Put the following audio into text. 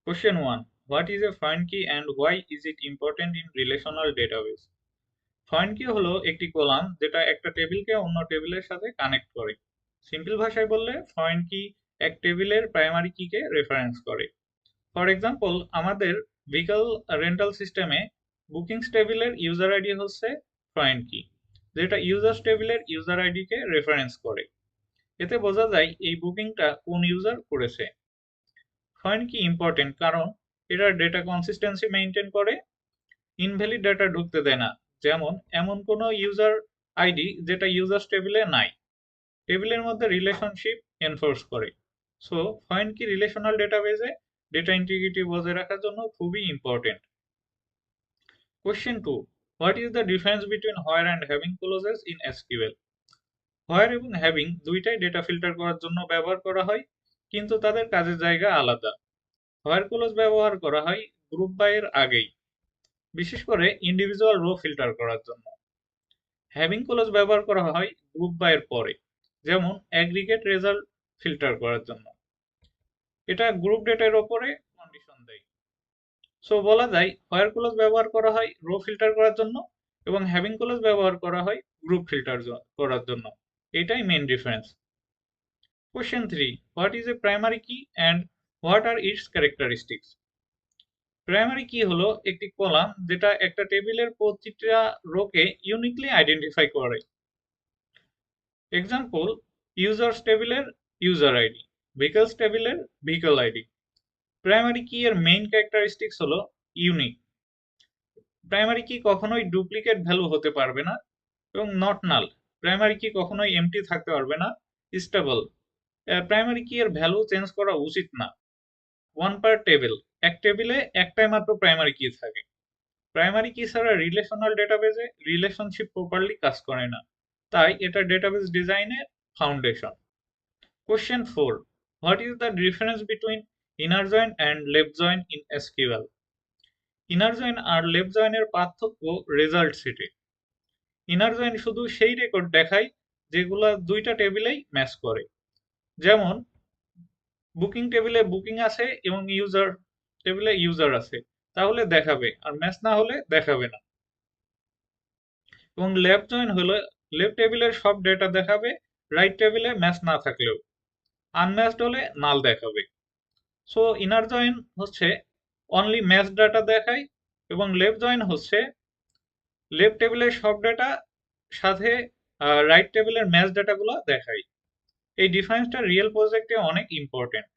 Question 1. What is a foreign key and why is it important in relational database? Foreign কি হলো একটি column যেটা একটা টেবিলকে অন্য টেবিলের সাথে কানেক্ট করে। সিম্পল ভাষায় বললে ফরেন কি এক টেবিলের প্রাইমারি কিকে রেফারেন্স করে। ফর এক্সাম্পল, আমাদের ভেহিকল রেন্টাল সিস্টেমে বুকিংস টেবিলের ইউজার আইডি হচ্ছে ফরেন কি, যেটা ইউজার্স টেবিলের ইউজার আইডিকে রেফারেন্স করে। এতে বোঝা যায় এই বুকিংটা কোন ইউজার করেছে। ফরেন কি ইম্পর্টেন্ট কারণ এটা ডেটা কনসিস্টেন্সি মেনটেন করে, ইনভ্যালিড ডেটা ঢুকতে দেয় না, যেমন এমন কোনো ইউজার আইডি যেটা ইউজার্স টেবিলে নাই। টেবিলের মধ্যে রিলেশনশিপ এনফোর্স করে। সো ফরেন কি রিলেশনাল ডেটাবেজে ডেটা ইন্টিগ্রিটি বজায় রাখার জন্য খুবই important. Question 2. What is the difference between where and having clauses in SQL? Where এবং হ্যাভিং দুইটাই ডেটা ফিল্টার করার জন্য ব্যবহার করা হয়, কিন্তু তাদের কাজের জায়গা আলাদা। হোয়ার ক্লোজ ব্যবহার করা হয় গ্রুপ বাই এর আগেই, বিশেষ করে ইন্ডিভিজুয়াল রো ফিল্টার করার জন্য। হ্যাভিং ক্লোজ ব্যবহার করা হয় গ্রুপ বাই এর পরে, যেমন অ্যাগ্রিগেট রেজাল্ট ফিল্টার করার জন্য। এটা গ্রুপ ডেটার ওপরে কন্ডিশন দেয়। সো বলা যায় হোয়ার ক্লোজ ব্যবহার করা হয় রো ফিল্টার করার জন্য এবং হ্যাভিং ক্লোজ ব্যবহার করা হয় গ্রুপ ফিল্টার করার জন্য। এটাই main difference. Question 3. What is a primary key and what are its characteristics? Primary key হলো একটি কলাম যেটা একটা টেবিলের প্রতিটা রোকে ইউনিকলি আইডেন্টিফাই করে। এক্সাম্পল, ইউজার্স টেবিলের ইউজার আইডি, ভেহিকলস টেবিলের ভেহিকল আইডি। প্রাইমারি কি এর মেইন ক্যারেক্টারিস্টিক্স হলো ইউনিক। প্রাইমারি কি কখনোই ডুপ্লিকেট ভ্যালু হতে পারবে না এবং নট নাল। প্রাইমারি কি কখনোই এমটি থাকতে পারবে না। স্টেবল, প্রাইমারি কি এর ভ্যালু চেঞ্জ করা উচিত না। ওয়ান পার টেবিল, এক টেবিলে একটাই মাত্র প্রাইমারি কি থাকে। প্রাইমারি কি ছাড়া রিলেশনাল ডেটাবেজে রিলেশনশিপ প্রপারলি কাজ করে না, তাই এটা ডেটাবেস ডিজাইনের foundation. Question 4. What is the difference between inner join and left join in SQL? Inner join আর লেফট জয়েনের পার্থক্য রেজাল্ট সেটে। ইনার জয়েন শুধু সেই রেকর্ড দেখায় যেগুলা দুইটা টেবিলেই ম্যাচ করে, যেমন বুকিং টেবিলে বুকিং আছে এবং ইউজার টেবিলে ইউজার আছে, তাহলে দেখাবে, আর ম্যাচ না হলে দেখাবে না। এবং লেফট জয়েন হলো লেফট টেবিলের সব ডেটা দেখাবে, রাইট টেবিলে ম্যাচ না থাকলেও। আনম্যাচড হলে নাল দেখাবে। সো ইনার জয়েন হচ্ছে অনলি ম্যাচ ডাটা দেখায় এবং লেফট জয়েন হচ্ছে লেফট টেবিলের সব ডেটা সাথে রাইট টেবিলের ম্যাচ ডাটাগুলো দেখায়। এই ডিফারেন্সটা রিয়েল প্রজেক্টে অনেক ইম্পর্টেন্ট।